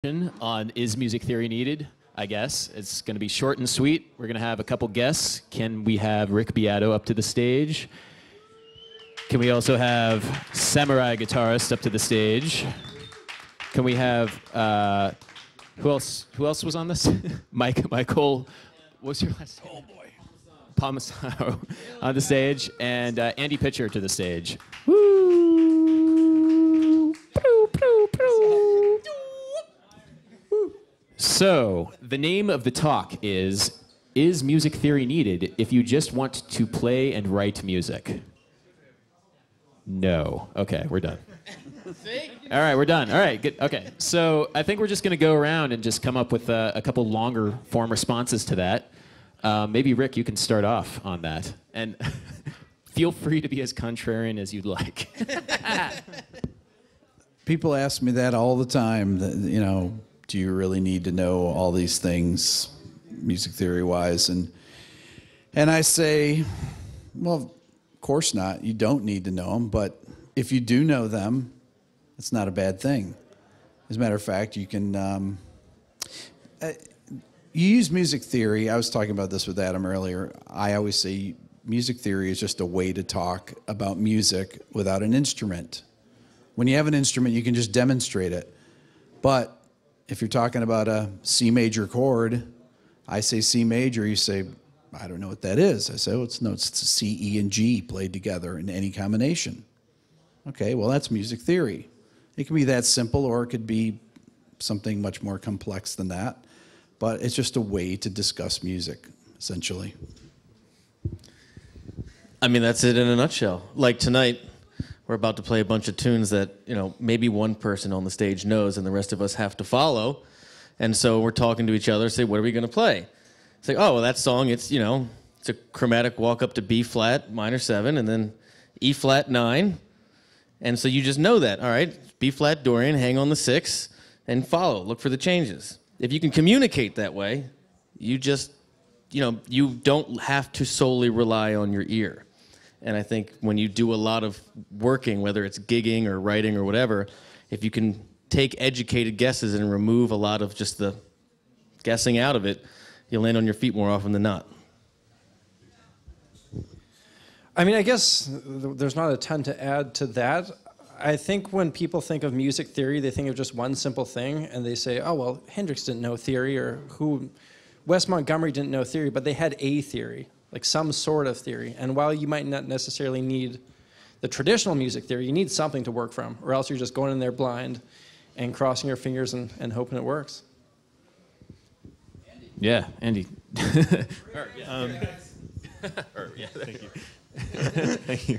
On Is Music Theory Needed? I guess. It's going to be short and sweet. We're going to have a couple guests. Can we have Rick Beato up to the stage? Can we also have Samurai Guitarist up to the stage? Can we have, who else was on this? Michael, what's your last name? Oh boy. Palmisano on the stage, and Andy Pitcher to the stage. Woo! Pew, pew, pew. So, the name of the talk is Music Theory Needed if you just want to play and write music? No. Okay, we're done. All right, we're done. All right, good. Okay, so I think we're just going to go around and just come up with a couple longer form responses to that. Maybe, Rick, you can start off on that. And feel free to be as contrarian as you'd like. People ask me that all the time, you know, do you really need to know all these things, music theory-wise? And I say, well, of course not. You don't need to know them, but if you do know them, it's not a bad thing. As a matter of fact, you can, you use music theory. I was talking about this with Adam earlier. I always say music theory is just a way to talk about music without an instrument. When you have an instrument, you can just demonstrate it. But if you're talking about a C major chord, I say C major, you say, I don't know what that is. I say, well, it's C, E, and G played together in any combination. Okay, well, that's music theory. It can be that simple, or it could be something much more complex than that. But it's just a way to discuss music, essentially. I mean, that's it in a nutshell. Like tonight, we're about to play a bunch of tunes that, you know, maybe one person on the stage knows and the rest of us have to follow. And so we're talking to each other, say, what are we going to play? It's like, oh, well, that song, it's, you know, it's a chromatic walk up to B flat minor 7 and then E flat 9. And so you just know that, all right, B flat Dorian, hang on the 6 and follow, look for the changes. If you can communicate that way, you just, you know, you don't have to solely rely on your ear. And I think when you do a lot of working, whether it's gigging or writing or whatever, if you can take educated guesses and remove a lot of just the guessing out of it, you'll land on your feet more often than not. I mean, I guess there's not a ton to add to that. I think when people think of music theory, they think of just one simple thing, and they say, oh, well, Hendrix didn't know theory, or Wes Montgomery didn't know theory, but they had a theory, like some sort of theory. And while you might not necessarily need the traditional music theory, you need something to work from, or else you're just going in there blind and crossing your fingers and hoping it works. Yeah, Andy. Thank you. Thank you.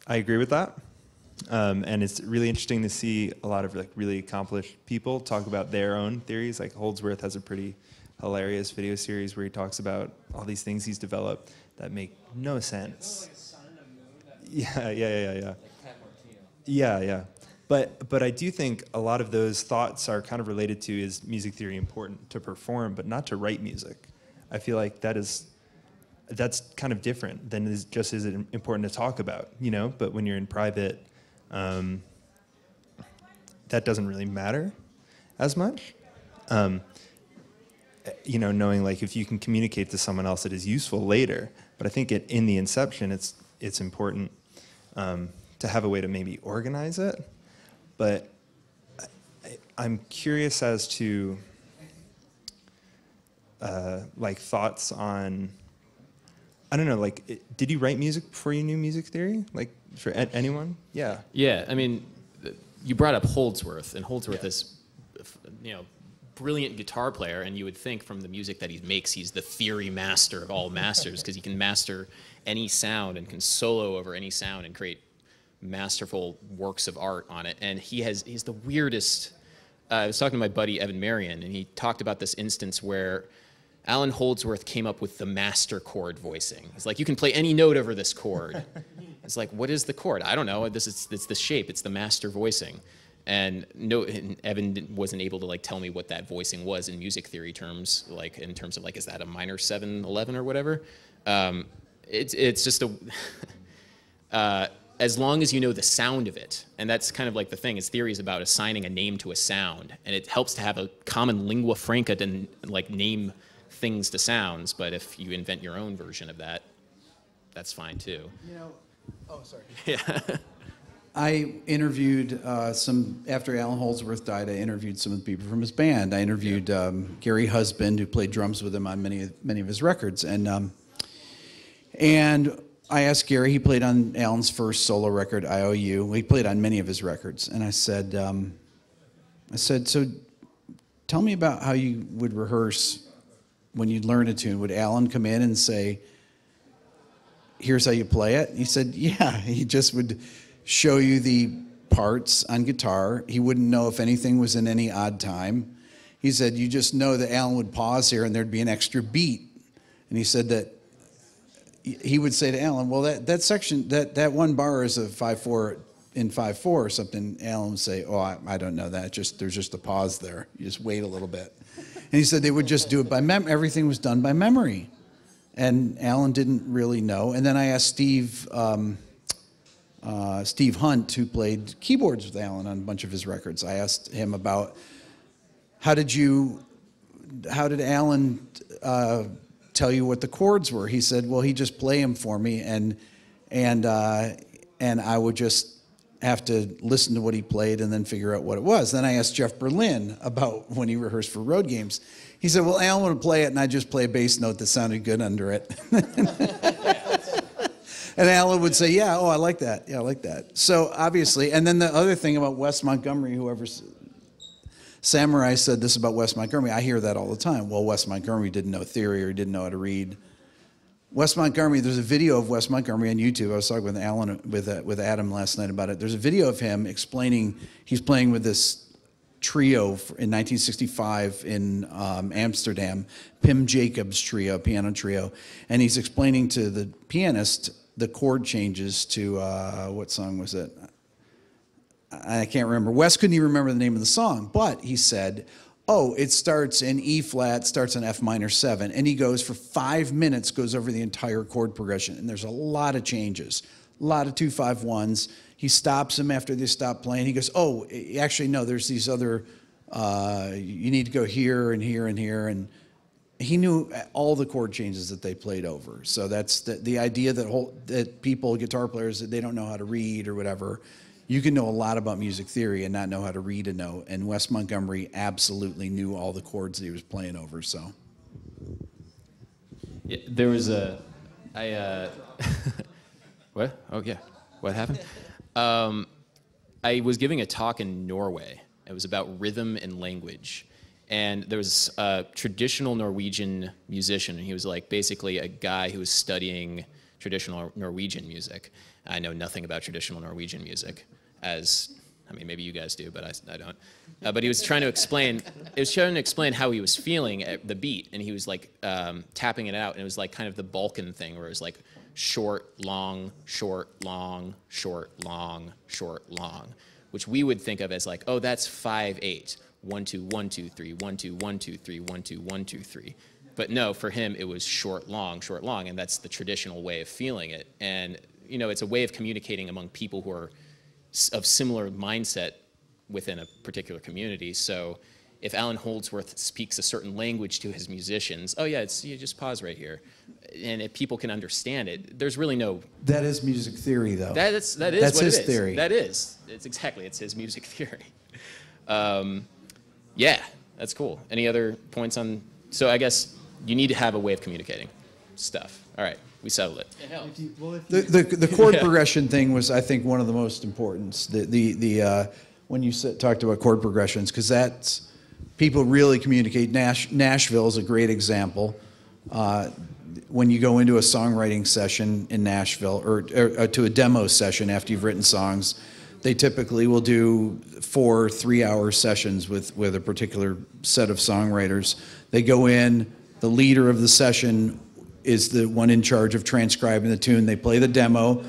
I agree with that. And it's really interesting to see a lot of like really accomplished people talk about their own theories. Like Holdsworth has a pretty hilarious video series where he talks about all these things he's developed that make no sense. Yeah. But I do think a lot of those thoughts are kind of related to, is music theory important to perform, but not to write music. I feel like that's kind of different than is just as important to talk about, you know? But when you're in private, that doesn't really matter as much. You know, knowing like if you can communicate to someone else, it is useful later. But I think in the inception, it's important to have a way to maybe organize it. But I'm curious as to like thoughts on, I don't know, like, did you write music before you knew music theory? Like, for anyone? Yeah. Yeah, I mean, you brought up Holdsworth, and Holdsworth is, you know, brilliant guitar player, and you would think from the music that he makes, he's the theory master of all masters, because he can master any sound and can solo over any sound and create masterful works of art on it. And he's the weirdest. I was talking to my buddy Evan Marion, and he talked about this instance where Alan Holdsworth came up with the master chord voicing. He's like, you can play any note over this chord. It's like, what is the chord? I don't know. It's the shape. It's the master voicing. And Evan wasn't able to like tell me what that voicing was in music theory terms, like in terms of like, is that a minor 7/11 or whatever? It's just a as long as you know the sound of it, and that's kind of like the thing, is theory is about assigning a name to a sound, and it helps to have a common lingua franca to like name things to sounds, but if you invent your own version of that, that's fine too. You know, oh, sorry. Yeah. I interviewed after Alan Holdsworth died, I interviewed some of the people from his band. I interviewed Gary Husband, who played drums with him on many of his records. And I asked Gary, he played on Alan's first solo record, IOU. He played on many of his records. And I said, so tell me about how you would rehearse when you'd learn a tune. Would Alan come in and say, here's how you play it? And he said, yeah, he just would show you the parts on guitar. He wouldn't know if anything was in any odd time. He said, you just know that Alan would pause here and there'd be an extra beat. And he said that he would say to Alan, well, that section, that one bar is a 5/4 in 5/4 or something. Alan would say, oh, I don't know that. There's just a pause there. You just wait a little bit. And he said they would just do it by everything was done by memory. And Alan didn't really know. And then I asked Steve Hunt, who played keyboards with Alan on a bunch of his records. I asked him about how did Alan tell you what the chords were? He said, well, he'd just play them for me, and I would just have to listen to what he played and then figure out what it was. Then I asked Jeff Berlin about when he rehearsed for road games. He said, well, Alan would play it, and I'd just play a bass note that sounded good under it. And Alan would say, yeah, oh, I like that. Yeah, I like that. So obviously, and then the other thing about Wes Montgomery, Samurai said this about Wes Montgomery. I hear that all the time. Well, Wes Montgomery didn't know theory or didn't know how to read. Wes Montgomery, there's a video of Wes Montgomery on YouTube. I was talking with Alan, with Adam last night about it. There's a video of him explaining, he's playing with this trio in 1965 in Amsterdam, Pim Jacobs trio, piano trio, and he's explaining to the pianist the chord changes to, what song was it? I can't remember. Wes couldn't even remember the name of the song, but he said, oh, it starts in E flat, starts on F minor 7, and he goes for 5 minutes, goes over the entire chord progression, and there's a lot of changes, a lot of 2-5-1s. He stops him after they stop playing. He goes, oh, actually, no, there's these other, you need to go here and here and here, and he knew all the chord changes that they played over. So that's the idea that people, guitar players, that they don't know how to read or whatever. You can know a lot about music theory and not know how to read a note. And Wes Montgomery absolutely knew all the chords that he was playing over. So yeah, there was what? Oh yeah, what happened? I was giving a talk in Norway. It was about rhythm and language. And there was a traditional Norwegian musician, and he was like basically a guy who was studying traditional Norwegian music. I know nothing about traditional Norwegian music, maybe you guys do, but I don't. But he was trying to explain how he was feeling at the beat, and he was like tapping it out, and it was like kind of the Balkan thing, where it was like short, long, short, long, short, long, short, long, which we would think of as like, oh, that's 5/8. 1 2 1 2 3 1 2 1 2 3 1 2 1 2 3. But no, for him it was short long, and that's the traditional way of feeling it. And you know, it's a way of communicating among people who are of similar mindset within a particular community. So if Alan Holdsworth speaks a certain language to his musicians, oh yeah, you just pause right here, and if people can understand it, there's really no. that is music theory, though. That's what his it is. Theory. That is. It's his music theory. Yeah, that's cool. Any other points on? So I guess you need to have a way of communicating stuff. All right, we settled it. It helps. The chord progression thing was, I think, one of the most important. When you talked about chord progressions, because that's people really communicate. Nashville is a great example. When you go into a songwriting session in Nashville, or to a demo session after you've written songs, they typically will do 4 3-hour sessions with a particular set of songwriters. They go in, the leader of the session is the one in charge of transcribing the tune. They play the demo.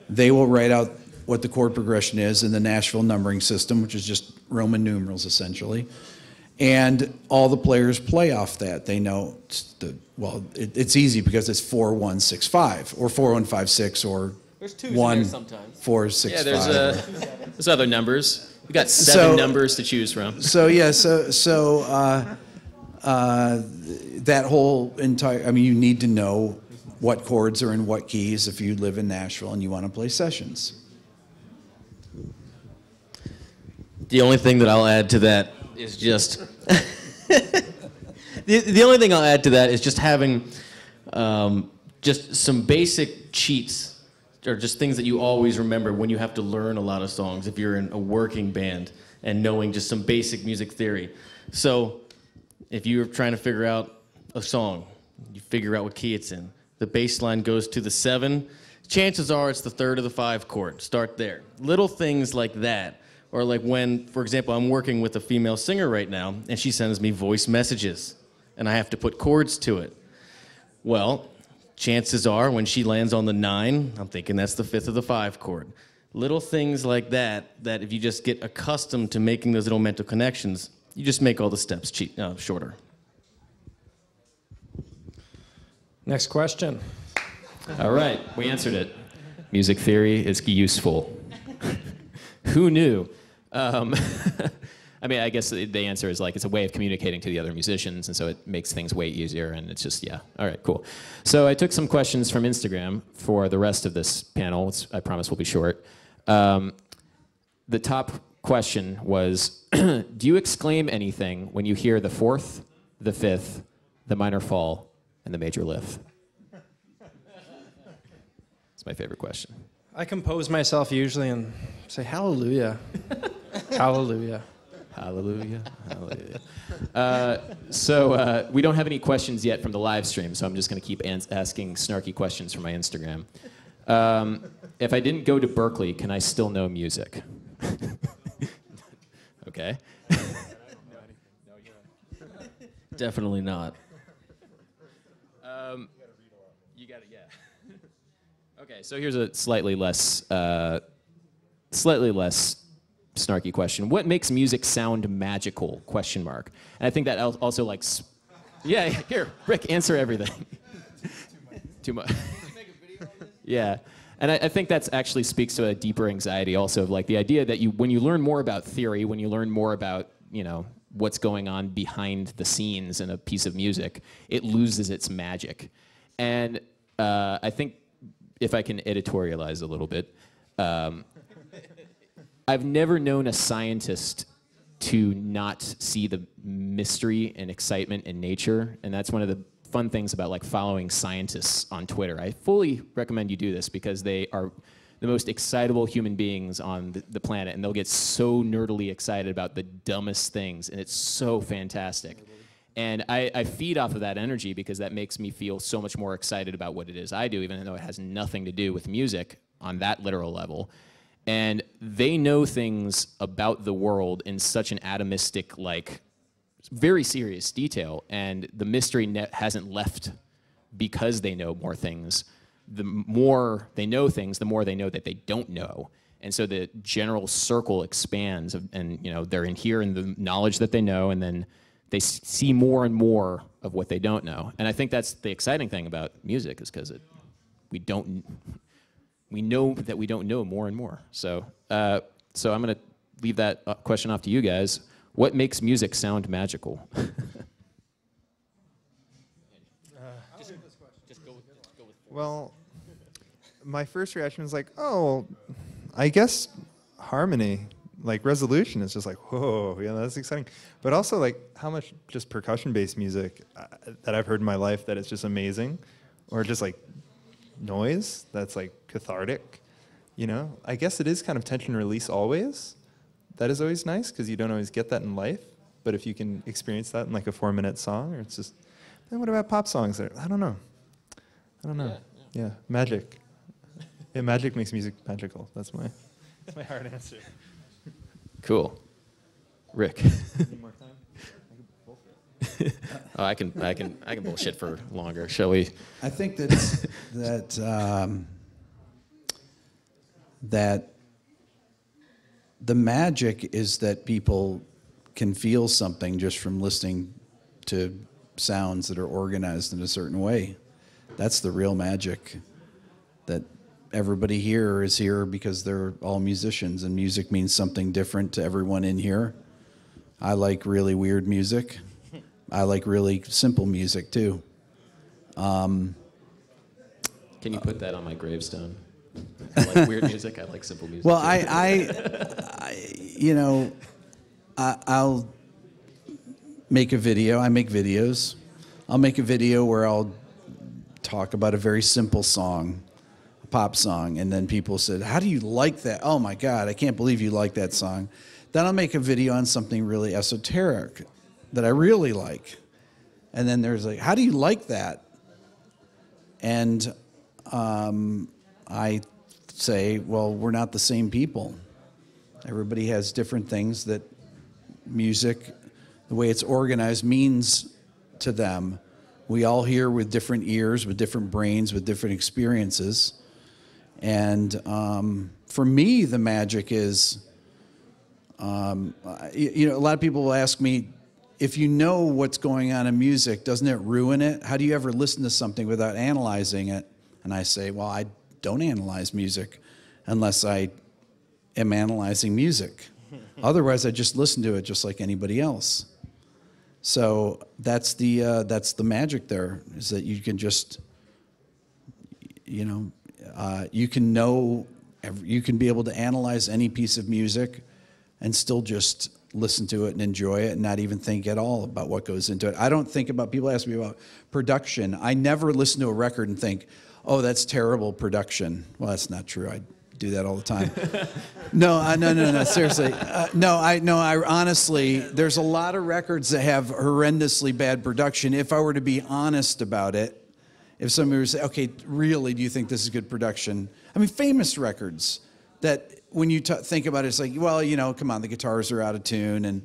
They will write out what the chord progression is in the Nashville numbering system, which is just Roman numerals essentially. And all the players play off that. They know, it's easy because it's 4-1-6-5 or 4-1-5-6 or There's twos 1, in there sometimes. 4, 6, Yeah, 5. there's other numbers. We got 7 numbers to choose from. So yeah, that whole entire. I mean, you need to know what chords are in what keys if you live in Nashville and you want to play sessions. The only thing that I'll add to that is just the only thing I'll add to that is just having just some basic cheats or just things that you always remember when you have to learn a lot of songs if you're in a working band and knowing just some basic music theory. So if you're trying to figure out a song, you figure out what key it's in. The bass line goes to the 7. Chances are it's the 3rd or the 5 chord. Start there. Little things like that. Or like when, for example, I'm working with a female singer right now, and she sends me voice messages, and I have to put chords to it. Well, chances are when she lands on the 9, I'm thinking that's the 5th or the 5 chord. Little things like that, that if you just get accustomed to making those little mental connections, you just make all the steps shorter. Next question. All right, we answered it. Music theory is useful. Who knew? I mean, I guess the answer is like it's a way of communicating to the other musicians, and so it makes things way easier, and it's just, yeah. All right, cool. So I took some questions from Instagram for the rest of this panel, which I promise will be short. The top question was, do you exclaim anything when you hear the 4th, the 5th, the minor fall, and the major lift? It's my favorite question. I compose myself usually and say, hallelujah. Hallelujah. Hallelujah. Hallelujah. So we don't have any questions yet from the live stream, so I'm just going to keep asking snarky questions from my Instagram. If I didn't go to Berkeley, can I still know music? Okay. Definitely not. You got it, yeah. Okay, so here's a slightly less snarky question. What makes music sound magical? Question mark. And I think that also like, yeah. Here, Rick, answer everything. Too much. Yeah, and I think that actually speaks to a deeper anxiety also of like the idea that when you learn more about theory, when you learn more about what's going on behind the scenes in a piece of music, it loses its magic. And I think if I can editorialize a little bit, I've never known a scientist to not see the mystery and excitement in nature, and that's one of the fun things about like following scientists on Twitter. I fully recommend you do this because they are the most excitable human beings on the planet, and they'll get so nerdily excited about the dumbest things, and it's so fantastic. And I feed off of that energy because that makes me feel so much more excited about what it is I do, even though it has nothing to do with music on that literal level. And they know things about the world in such an atomistic, like, very serious detail. And the mystery hasn't left because they know more things. The more they know things, the more they know that they don't know. And so the general circle expands, and they're in here in the knowledge that they know, and then they see more and more of what they don't know. And I think that's the exciting thing about music, is because we know that we don't know more and more. So I'm going to leave that question off to you guys. What makes music sound magical? Well, my first reaction was like, oh, I guess harmony, like resolution is just like, whoa, yeah, that's exciting. But also like how much just percussion-based music that I've heard in my life that is just amazing, or just like noise that's like cathartic, I guess it is kind of tension release always. That is always nice because you don't always get that in life. But if you can experience that in like a 4-minute song, or it's just, then what about pop songs? I don't know. Yeah, magic. Yeah, magic makes music magical. That's my hard answer. Cool. Rick. Need more time? Oh, I can bullshit for longer. Shall we? I think that the magic is that people can feel something just from listening to sounds that are organized in a certain way. That's the real magic that everybody here is here because they're all musicians, and music means something different to everyone in here. I like really weird music. I like really simple music too. Can you put that on my gravestone? I like weird music. I like simple music. Well, I'll make a video. I make videos. I'll make a video where I'll talk about a very simple song, a pop song, and then people said, "How do you like that? Oh my God, I can't believe you like that song." Then I'll make a video on something really esoteric that I really like, and then there's like, "How do you like that?" And I say, well, we're not the same people. Everybody has different things that music, the way it's organized, means to them. We all hear with different ears, with different brains, with different experiences. And for me, the magic is, a lot of people will ask me, if you know what's going on in music, doesn't it ruin it? How do you ever listen to something without analyzing it? And I say, well, I don't analyze music unless I am analyzing music. Otherwise, I just listen to it just like anybody else. So that's the magic there, is that you can just, you can be able to analyze any piece of music and still just listen to it and enjoy it and not even think at all about what goes into it. I don't think about, people ask me about production. I never listen to a record and think, oh, that's terrible production. Well, that's not true. I do that all the time. No, seriously. I honestly, there's a lot of records that have horrendously bad production. If I were to be honest about it, if somebody were to say, okay, really, do you think this is good production? I mean, famous records that when you think about it, it's like, well, come on, the guitars are out of tune. And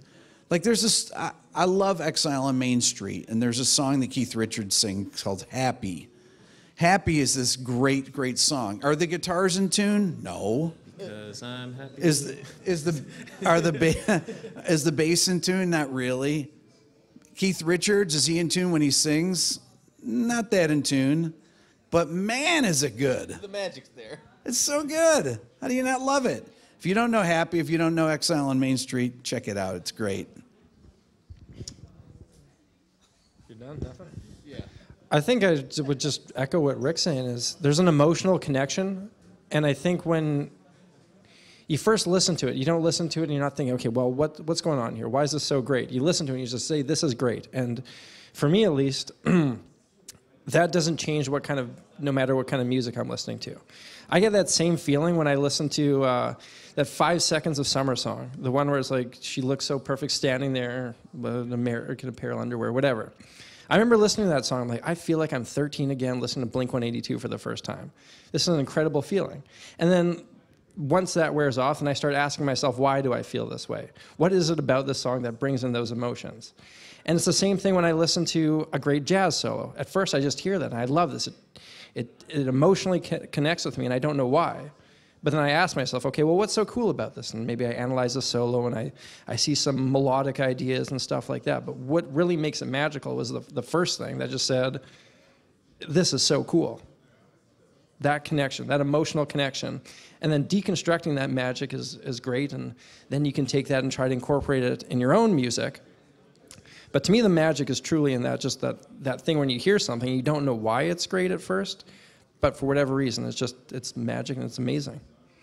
like there's this, I love Exile on Main Street, and there's a song that Keith Richards sings called Happy. Happy is this great, great song. Are the guitars in tune? No. Because I'm happy. Is the bass in tune? Not really. Keith Richards, is he in tune when he sings? Not that in tune. But man, is it good. The magic's there. It's so good. How do you not love it? If you don't know Happy, if you don't know Exile on Main Street, check it out. It's great. You're done, nothing? Yeah. I think I would just echo what Rick's saying is there's an emotional connection. And I think when you first listen to it, you don't listen to it and you're not thinking, okay, well, what's going on here? Why is this so great? You listen to it and you just say, this is great. And for me, at least, that doesn't change no matter what kind of music I'm listening to. I get that same feeling when I listen to that 5 Seconds of Summer song, the one where it's like, she looks so perfect standing there with American Apparel underwear, whatever. I remember listening to that song, I'm like, I feel like I'm 13 again listening to Blink-182 for the first time. This is an incredible feeling. And then once that wears off, and I start asking myself, why do I feel this way? What is it about this song that brings in those emotions? And it's the same thing when I listen to a great jazz solo. At first, I just hear that, and I love this. It emotionally connects with me, and I don't know why. But then I ask myself, okay, well, what's so cool about this? And maybe I analyze the solo, and I see some melodic ideas and stuff like that. But what really makes it magical was the first thing that just said, this is so cool. That connection, that emotional connection. And then deconstructing that magic is great, and then you can take that and try to incorporate it in your own music. But to me, the magic is truly in that thing when you hear something, you don't know why it's great at first, but for whatever reason, it's magic and it's amazing.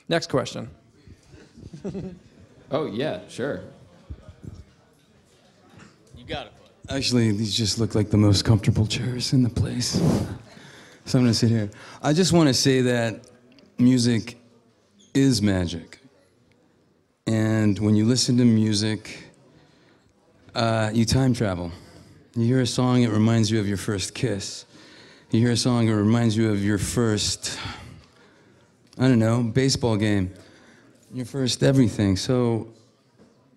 Next question. Oh, yeah, sure. You got it, bud. Actually, these just look like the most comfortable chairs in the place. So I'm going to sit here. I just want to say that music is magic. And when you listen to music, you time travel. You hear a song, it reminds you of your first kiss. You hear a song, it reminds you of your first, I don't know, baseball game. Your first everything. So,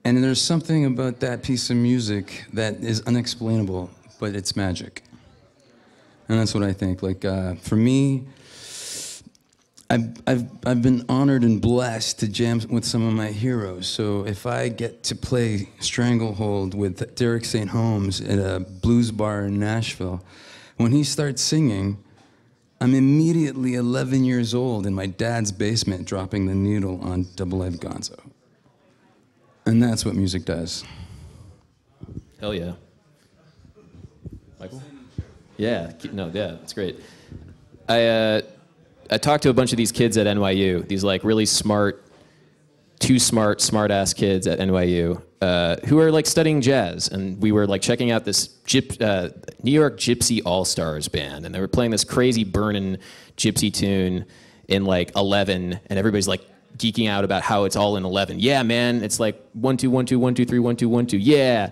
and there's something about that piece of music that is unexplainable, but it's magic. And that's what I think. Like, for me, I've been honored and blessed to jam with some of my heroes. So if I get to play Stranglehold with Derek St. Holmes at a blues bar in Nashville, when he starts singing, I'm immediately 11 years old in my dad's basement dropping the needle on double-edged gonzo. And that's what music does. Hell yeah. Michael? Yeah, it's great. I talked to a bunch of these kids at NYU, these like really smart, smart-ass kids at NYU who are like studying jazz, and we were like checking out this New York Gypsy All-Stars band, and they were playing this crazy burnin' gypsy tune in like 11, and everybody's like geeking out about how it's all in 11. Yeah, man, it's like 1 2 1 2 1 2 3 1 2 1 2. Yeah.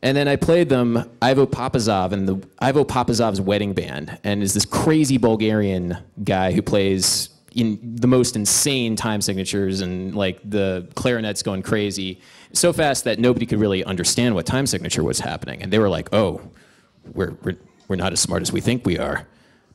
And then I played them Ivo Papazov and the Ivo Papazov's wedding band, and is this crazy Bulgarian guy who plays in the most insane time signatures, and like the clarinet's going crazy so fast that nobody could really understand what time signature was happening. And they were like, "Oh, we're not as smart as we think we are.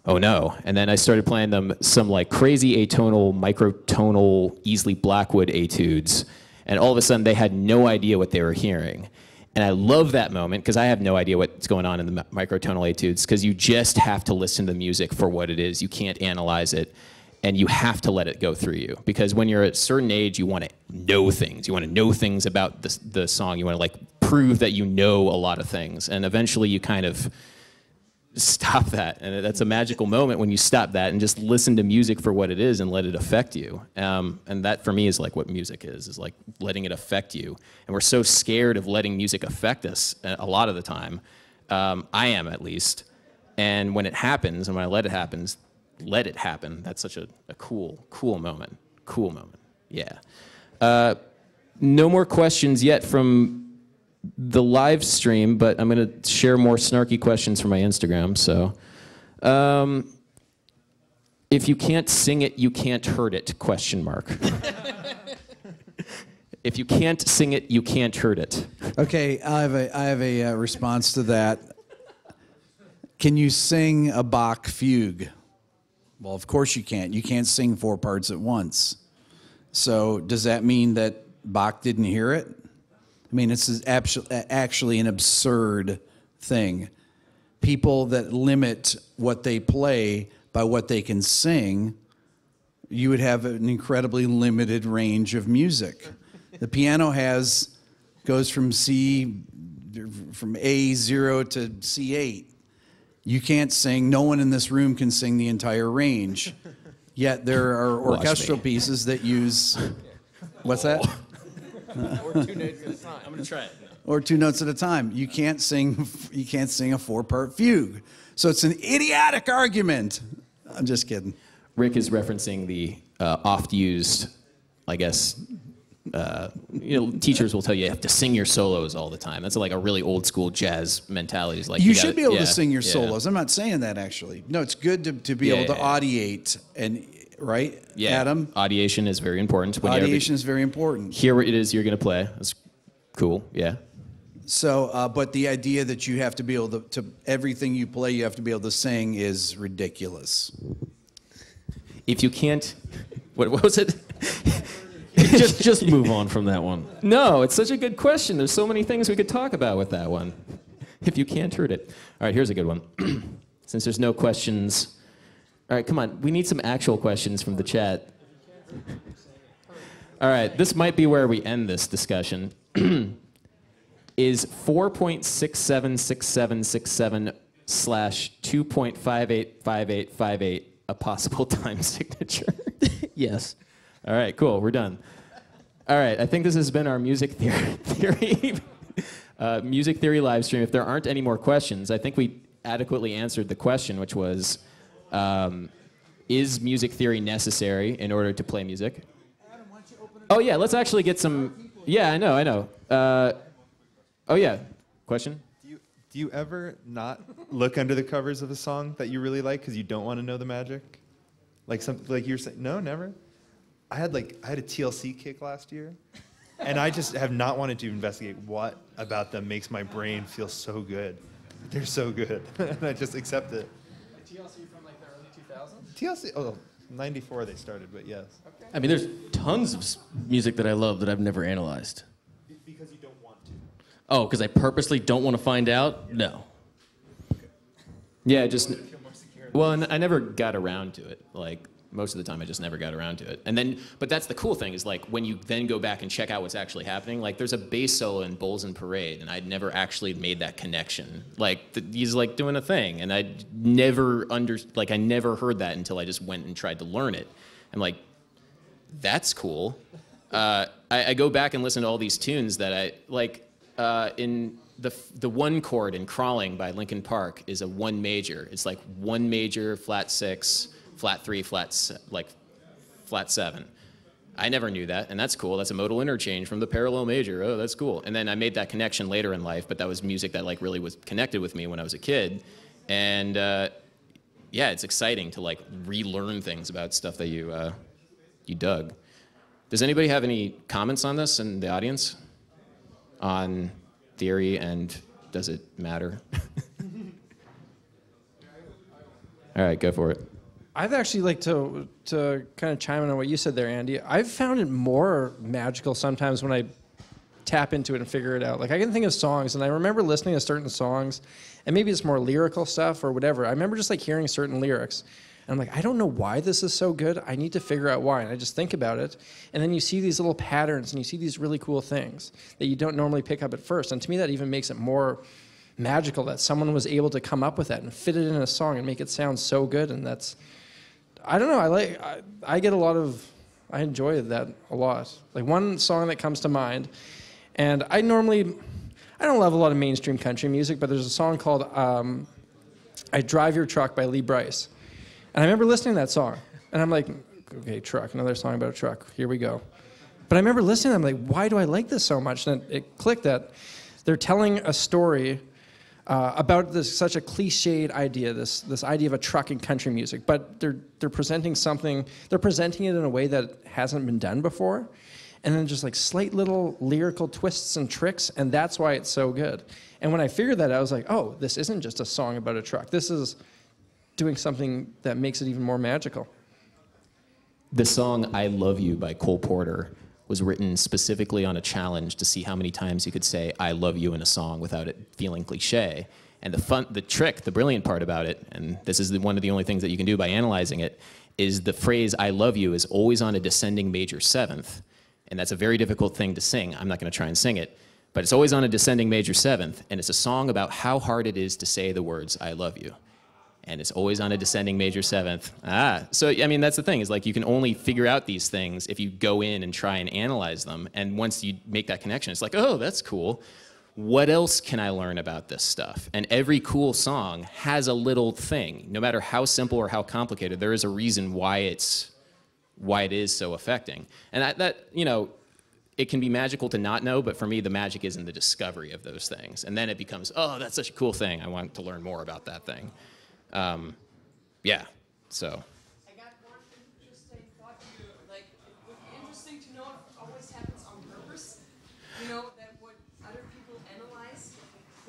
Oh no!" And then I started playing them some like crazy atonal, microtonal, easily Blackwood etudes, and all of a sudden they had no idea what they were hearing. And I love that moment because I have no idea what's going on in the microtonal etudes, because you just have to listen to the music for what it is. You can't analyze it, and you have to let it go through you. Because when you're at a certain age, you want to know things. You want to know things about the song. You want to like prove that you know a lot of things. And eventually you kind of stop that. And that's a magical moment when you stop that and just listen to music for what it is and let it affect you. And that for me is like what music is like letting it affect you. And we're so scared of letting music affect us a lot of the time. I am, at least. And when it happens, and when I let it happen, that's such a cool moment. Cool moment. Yeah. No more questions yet from the live stream, but I'm going to share more snarky questions from my Instagram. So, if you can't sing it, you can't hurt it, ? If you can't sing it, you can't hurt it. Okay, I have a response to that. Can you sing a Bach fugue? Well, of course you can't. You can't sing 4 parts at once. So does that mean that Bach didn't hear it? I mean, it's actually an absurd thing. People that limit what they play by what they can sing, you would have an incredibly limited range of music. The piano goes from A0 to C8. You can't sing, no one in this room can sing the entire range. Yet there are orchestral pieces that use, what's that? Or 2 notes at a time. I'm going to try it. No. Or 2 notes at a time. You can't sing a 4-part fugue. So it's an idiotic argument. I'm just kidding. Rick is referencing the oft used, I guess, teachers will tell you have to sing your solos all the time. That's like a really old school jazz mentality. Like you should be able to sing your solos. I'm not saying that, actually. No, it's good to be able to audiate and right. Yeah, Adam. Audiation is very important. Audiation is very important. Hear what it is you're going to play. That's cool. Yeah. So, but the idea that you have to be able to everything you play, you have to be able to sing is ridiculous. If you can't, what was it? just move on from that one. No, it's such a good question. There's so many things we could talk about with that one. If you can't hurt it. All right, here's a good one. Since there's no questions. All right, come on. We need some actual questions from the chat. All right, this might be where we end this discussion. Is 4.676767/2.585858 a possible time signature? Yes. All right, cool. We're done. All right, I think this has been our music theory music theory live stream. If there aren't any more questions, I think we adequately answered the question, which was, is music theory necessary in order to play music? Adam, why don't you open it up? Oh yeah, let's actually get some. Yeah, I know. Oh yeah, question? Do you ever not look under the covers of a song that you really like because you don't want to know the magic? Like something like you're saying, no, never. I had a TLC kick last year, and I just have not wanted to investigate what about them makes my brain feel so good. They're so good, and I just accept it. TLC from like the early 2000s? TLC, 94 they started, but yes. Okay. I mean, there's tons of music that I love that I've never analyzed. Because you don't want to. Oh, because I purposely don't want to find out? No. Yeah, just. Feel more secure Well, and I never got around to it. Like, most of the time I just never got around to it. And then, but that's the cool thing is like when you then go back and check out what's actually happening, like there's a bass solo in Bulls and Parade, and I'd never actually made that connection. Like he's like doing a thing, and I never I never heard that until I just went and tried to learn it. I'm like, that's cool. I go back and listen to all these tunes that I like. In the one chord in Crawling by Linkin Park is a 1 major. It's like 1 major, flat 6, flat 3, flat 7. I never knew that, and that's cool. That's a modal interchange from the parallel major. Oh, that's cool. And then I made that connection later in life, but that was music that like really was connected with me when I was a kid. And yeah, it's exciting to like relearn things about stuff that you dug. Does anybody have any comments on this in the audience? On theory and does it matter? All right, go for it. I'd actually like to kind of chime in on what you said there, Andy. I've found it more magical sometimes when I tap into it and figure it out. Like I can think of songs, and I remember listening to certain songs, and maybe it's more lyrical stuff or whatever. I remember just like hearing certain lyrics, and I'm like, I don't know why this is so good. I need to figure out why. And I just think about it, and then you see these little patterns, and you see these really cool things that you don't normally pick up at first. And to me, that even makes it more magical that someone was able to come up with that and fit it in a song and make it sound so good. And that's, I don't know, I get a lot of, I enjoy that a lot. Like one song that comes to mind, and I don't love a lot of mainstream country music, but there's a song called I Drive Your Truck by Lee Brice. And I remember listening to that song, and I'm like, okay, truck, another song about a truck, here we go. But I remember listening, I'm like, why do I like this so much? And it clicked that they're telling a story about such a cliched idea, this idea of a truck in country music, but they're presenting it in a way that hasn't been done before, and then just like slight little lyrical twists and tricks, and that's why it's so good. And when I figured that out, I was like, oh, this isn't just a song about a truck. This is doing something that makes it even more magical. The song I Love You by Cole Porter was written specifically on a challenge to see how many times you could say I love you in a song without it feeling cliche. And the brilliant part about it, and this is one of the only things that you can do by analyzing it, is the phrase I love you is always on a descending major seventh. And that's a very difficult thing to sing. I'm not going to try and sing it, but it's always on a descending major seventh, and it's a song about how hard it is to say the words I love you. And it's always on a descending major seventh. So I mean, that's the thing, is like you can only figure out these things if you go in and try and analyze them. And once you make that connection, it's like, oh, that's cool. What else can I learn about this stuff? And every cool song has a little thing. No matter how simple or how complicated, there is a reason why it is so affecting. And that you know, it can be magical to not know, but for me, the magic is in the discovery of those things. And then it becomes, oh, that's such a cool thing. I want to learn more about that thing. Yeah, so. I got one interesting thought to you. Like, it would be interesting to know if it always happens on purpose. You know, that what other people analyze,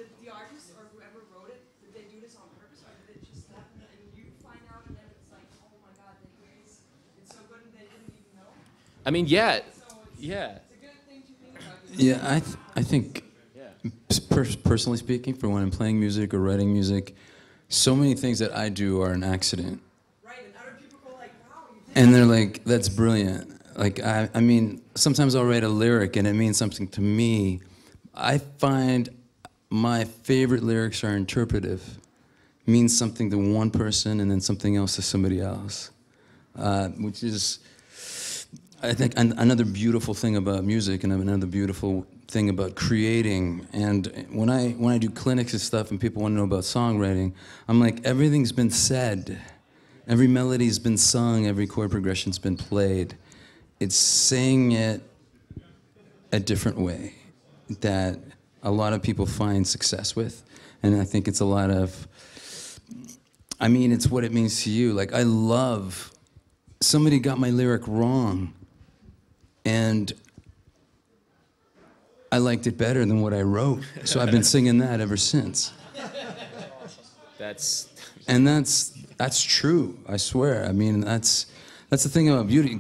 the artist or whoever wrote it, did they do this on purpose, or did it just happen and you find out and then it's like, oh my God, it's so good and they didn't even know? I mean, yeah, So yeah. it's a good thing to think about. Yeah, I think, personally speaking, for when I'm playing music or writing music, so many things that I do are an accident. Right, and other people go like, wow, you did. And they're like, that's brilliant. Like, I mean, sometimes I'll write a lyric and it means something to me. I find my favorite lyrics are interpretive. Means something to one person and then something else to somebody else. Which is, I think, another beautiful thing about music and another beautiful thing about creating. And when I do clinics and stuff and people want to know about songwriting, I'm like, everything's been said. Every melody's been sung, every chord progression's been played. It's saying it a different way that a lot of people find success with. And I think it's a lot of, I mean, it's what it means to you. Like, I love, somebody got my lyric wrong, and I liked it better than what I wrote. So I've been singing that ever since. That's true, I swear. I mean, that's the thing about beauty,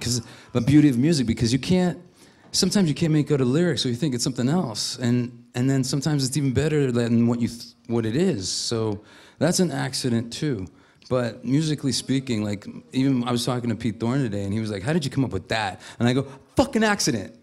the beauty of music, because sometimes you can't make out a lyric, so you think it's something else. And then sometimes it's even better than what it is. So that's an accident too. But musically speaking, like, even I was talking to Pete Thorne today, and he was like, how did you come up with that? And I go, fucking accident.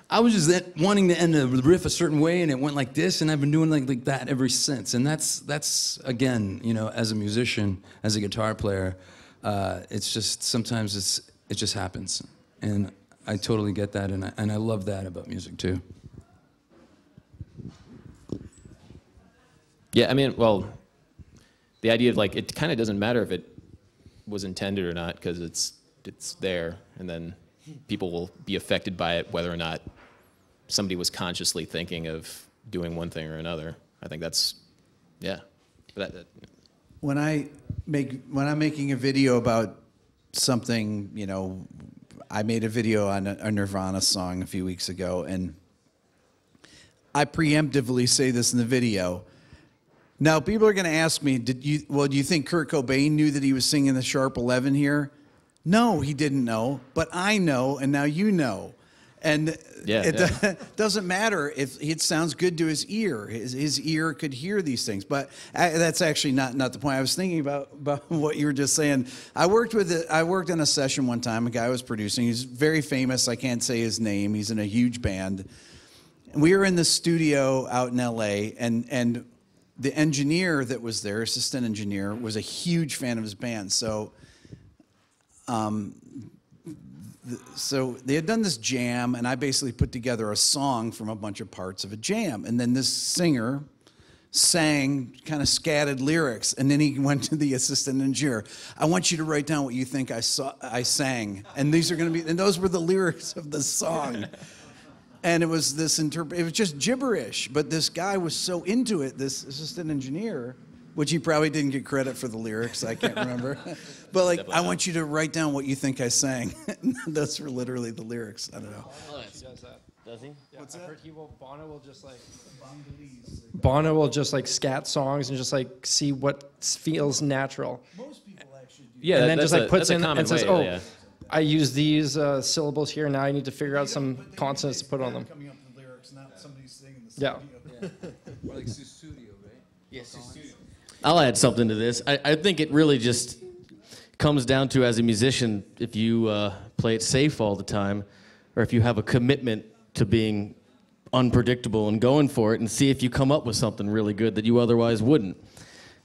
I was just wanting to end the riff a certain way, and it went like this, and I've been doing like that ever since. And that's again, you know, as a musician, as a guitar player, it's just, sometimes it just happens. And I totally get that, and I love that about music too. Yeah, I mean, well, the idea of like, it kind of doesn't matter if it was intended or not, because it's there, and then people will be affected by it whether or not somebody was consciously thinking of doing one thing or another. I think that's, yeah. When I'm making a video about something, you know, I made a video on a Nirvana song a few weeks ago, and I preemptively say this in the video. Now, people are going to ask me, do you think Kurt Cobain knew that he was singing the Sharp 11 here? No, he didn't know, but I know, and now you know. And it doesn't matter if it sounds good to his ear. His ear could hear these things. But that's actually not the point. I was thinking about what you were just saying. I worked in a session one time. A guy was producing. He's very famous. I can't say his name. He's in a huge band. And we were in the studio out in L.A., and the engineer that was there, assistant engineer, was a huge fan of his band. So they had done this jam, and I basically put together a song from a bunch of parts of a jam. And then this singer sang kind of scattered lyrics, and then he went to the assistant engineer. I want you to write down what you think I sang, and those were the lyrics of the song. And it was it was just gibberish, but this guy was so into it, this assistant engineer, which he probably didn't get credit for the lyrics, I can't remember. But like, I want you to write down what you think I sang. Those were literally the lyrics. I don't know. Oh, he does that. Does he? Yeah, what's that? Bono will just like scat songs and just like see what feels natural. Most people actually do. Yeah, and then just like puts in and says, way, "Oh, yeah. I use these syllables here. Now I need to figure out some consonants to put on them." Coming up with lyrics, not somebody singing the Yeah. Or like studio, right? Yes. I'll add something to this. I think it really just comes down to, as a musician, if you play it safe all the time, or if you have a commitment to being unpredictable and going for it, and see if you come up with something really good that you otherwise wouldn't.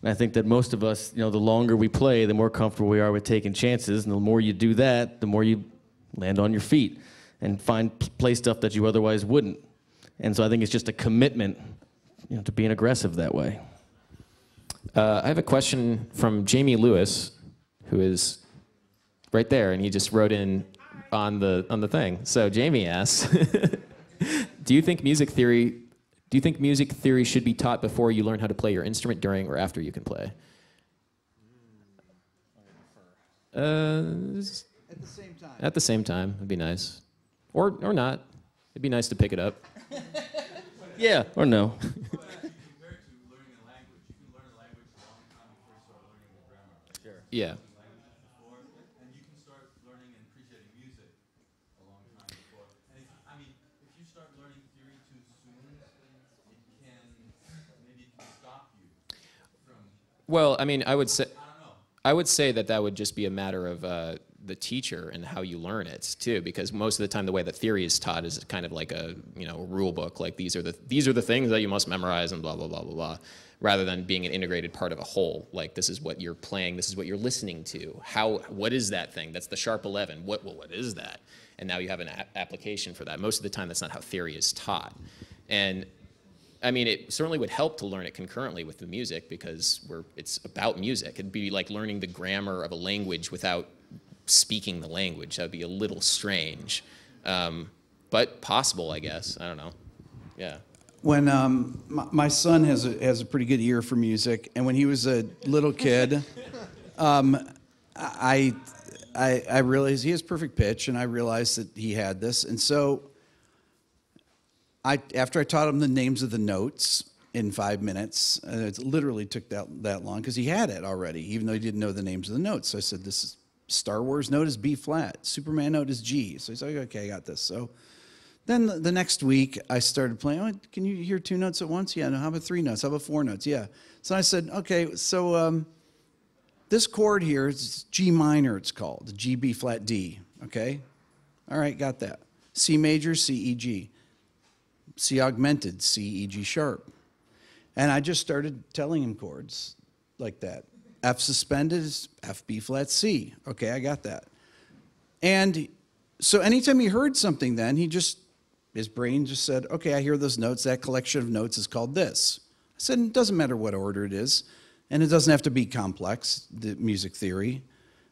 And I think that most of us, you know, the longer we play, the more comfortable we are with taking chances, and the more you do that, the more you land on your feet and play stuff that you otherwise wouldn't. And so I think it's just a commitment, you know, to being aggressive that way. I have a question from Jamie Lewis, who is right there, and he just wrote in on the thing. So Jamie asks, do you think music theory should be taught before you learn how to play your instrument, during or after you can play? At the same time. At the same time, it'd be nice, or not. It'd be nice to pick it up. Yeah, or no. Yeah. And you can start learning and appreciating music a long time before. And if you start learning theory too soon, maybe it can stop you from. Well, I mean, I would say that would just be a matter of the teacher and how you learn it too, because most of the time the way that theory is taught is kind of like a rule book, like these are the things that you must memorize and blah blah blah blah blah, rather than being an integrated part of a whole. Like, this is what you're playing, this is what you're listening to. What is that thing? That's the Sharp 11. What is that? And now you have an application for that. Most of the time, that's not how theory is taught. And I mean, it certainly would help to learn it concurrently with the music, because it's about music. It'd be like learning the grammar of a language without speaking the language. That would be a little strange, but possible, I guess. I don't know. Yeah. When my son has a pretty good ear for music, and when he was a little kid, I realized he has perfect pitch, and I realized that he had this, and so after I taught him the names of the notes in 5 minutes, it literally took that long because he had it already, even though he didn't know the names of the notes. So I said, "This is Star Wars note is B flat, Superman note is G." So he's like, "Okay, I got this." So then the next week, I started playing. "Oh, can you hear 2 notes at once?" "Yeah." "No, how about 3 notes? How about 4 notes?" "Yeah." So I said, "Okay, so this chord here is G minor, it's called, G, B flat, D, okay? All right, got that. C major, C, E, G. C augmented, C, E, G sharp. And I just started telling him chords like that. F suspended is F, B flat, C. Okay, I got that. And so anytime he heard something then, his brain just said, okay, I hear those notes. That collection of notes is called this. I said, it doesn't matter what order it is. And it doesn't have to be complex, the music theory.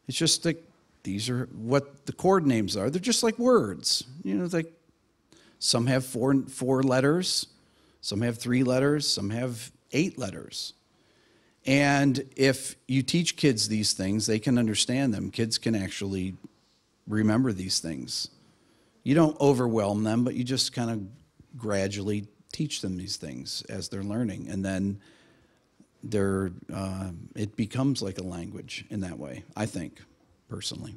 It's just like, these are what the chord names are. They're just like words. You know, like some have four letters, some have 3 letters, some have 8 letters. And if you teach kids these things, they can understand them. Kids can actually remember these things. You don't overwhelm them, but you just kind of gradually teach them these things as they're learning. And then it becomes like a language in that way, I think, personally.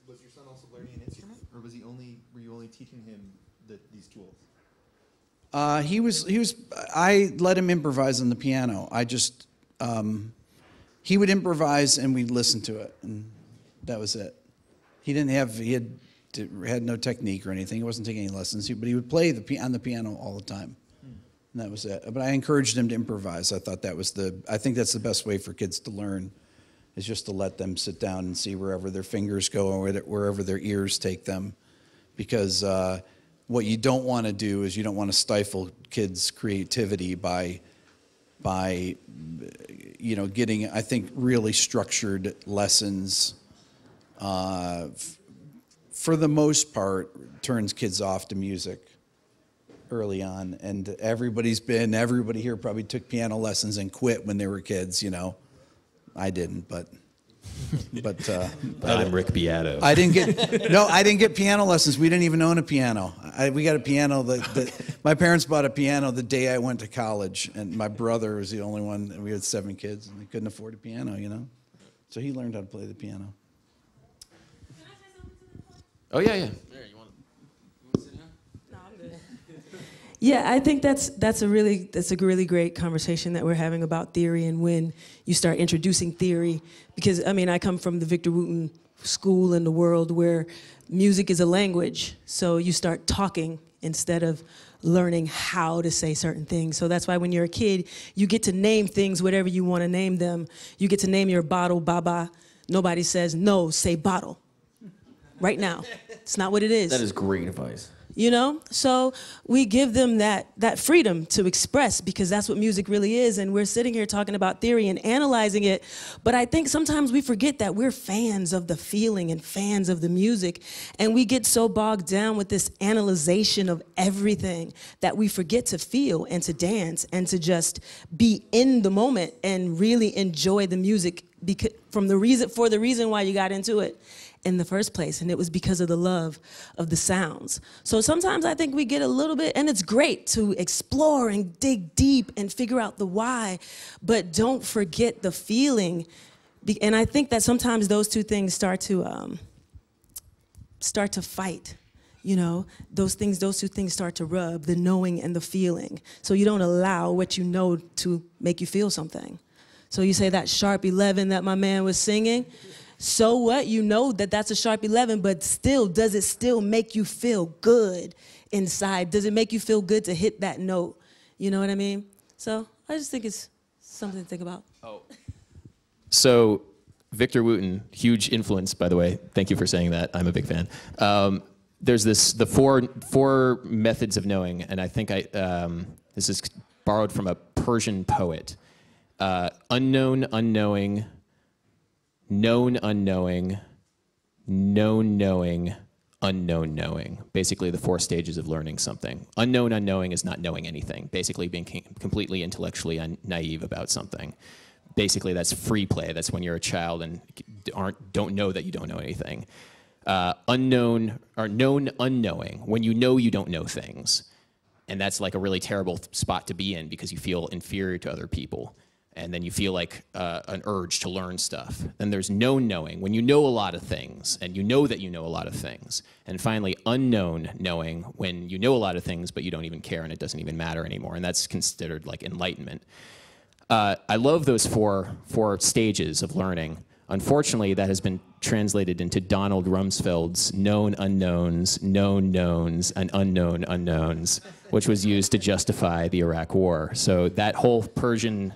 Was your son also learning an instrument, or were you only teaching him these tools? I let him improvise on the piano. He would improvise and we'd listen to it, and that was it. He had no technique or anything. He wasn't taking any lessons, but he would play on the piano all the time. And that was it. But I encouraged him to improvise. I think that's the best way for kids to learn, is just to let them sit down and see wherever their fingers go or wherever their ears take them. Because what you don't want to do is you don't want to stifle kids' creativity by getting, I think, really structured lessons. For the most part, turns kids off to music early on. And everybody here probably took piano lessons and quit when they were kids, you know. I didn't, but I'm Rick Beato. I didn't get piano lessons. We didn't even own a piano. We got a piano my parents bought a piano the day I went to college, and my brother was the only one. We had 7 kids, and they couldn't afford a piano, you know. So he learned how to play the piano. Oh, yeah, yeah. Yeah, I think that's a really great conversation that we're having about theory and when you start introducing theory. Because, I mean, I come from the Victor Wooten school in the world where music is a language. So you start talking instead of learning how to say certain things. So that's why when you're a kid, you get to name things whatever you want to name them. You get to name your bottle Baba. Nobody says, no, say bottle. Right now. It's not what it is. That is great advice. You know, so we give them that freedom to express, because that's what music really is. And we're sitting here talking about theory and analyzing it. But I think sometimes we forget that we're fans of the feeling and fans of the music. And we get so bogged down with this analyzation of everything that we forget to feel and to dance and to just be in the moment and really enjoy the music for the reason why you got into it in the first place, and it was because of the love of the sounds. So sometimes I think we get a little bit, and it's great to explore and dig deep and figure out the why, but don't forget the feeling. And I think that sometimes those two things start to fight. You know, those two things start to rub, the knowing and the feeling. So you don't allow what you know to make you feel something. So you say that sharp 11 that my man was singing, so what? You know that that's a sharp 11, but still, does it still make you feel good inside? Does it make you feel good to hit that note? You know what I mean? So I just think it's something to think about. Oh. So Victor Wooten, huge influence, by the way. Thank you for saying that. I'm a big fan. There's the four methods of knowing, and I think this is borrowed from a Persian poet. Unknown, unknowing, known unknowing, known knowing, unknown knowing. Basically the 4 stages of learning something. Unknown unknowing is not knowing anything. Basically being completely intellectually naive about something. Basically that's free play. That's when you're a child and don't know that you don't know anything. Unknown or known unknowing, when you know you don't know things. And that's like a really terrible spot to be in because you feel inferior to other people. And then you feel like an urge to learn stuff. Then there's known knowing, when you know a lot of things, and you know that you know a lot of things. And finally, unknown knowing, when you know a lot of things, but you don't even care, and it doesn't even matter anymore. And that's considered like enlightenment. I love those four stages of learning. Unfortunately, that has been translated into Donald Rumsfeld's known unknowns, known knowns, and unknown unknowns, which was used to justify the Iraq War. So that whole Persian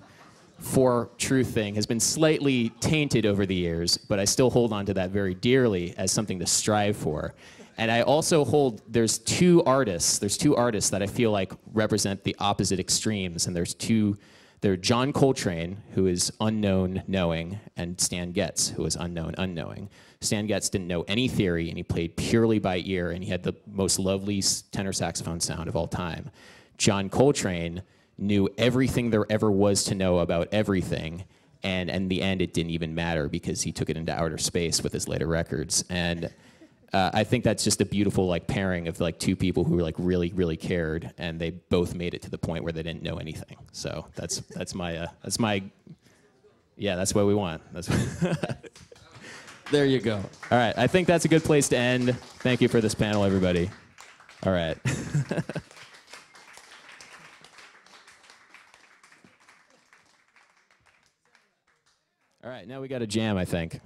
four truth thing has been slightly tainted over the years, but I still hold on to that very dearly as something to strive for. And I also hold, there's two artists that I feel like represent the opposite extremes, and they're John Coltrane, who is unknown knowing, and Stan Getz, who is unknown unknowing. Stan Getz didn't know any theory, and he played purely by ear, and he had the most lovely tenor saxophone sound of all time. John Coltrane knew everything there ever was to know about everything, and in the end, it didn't even matter because he took it into outer space with his later records. And I think that's just a beautiful like pairing of like two people who like really cared, and they both made it to the point where they didn't know anything. So that's what we want. There you go. All right, I think that's a good place to end. Thank you for this panel, everybody. All right. All right, now we got a jam, I think.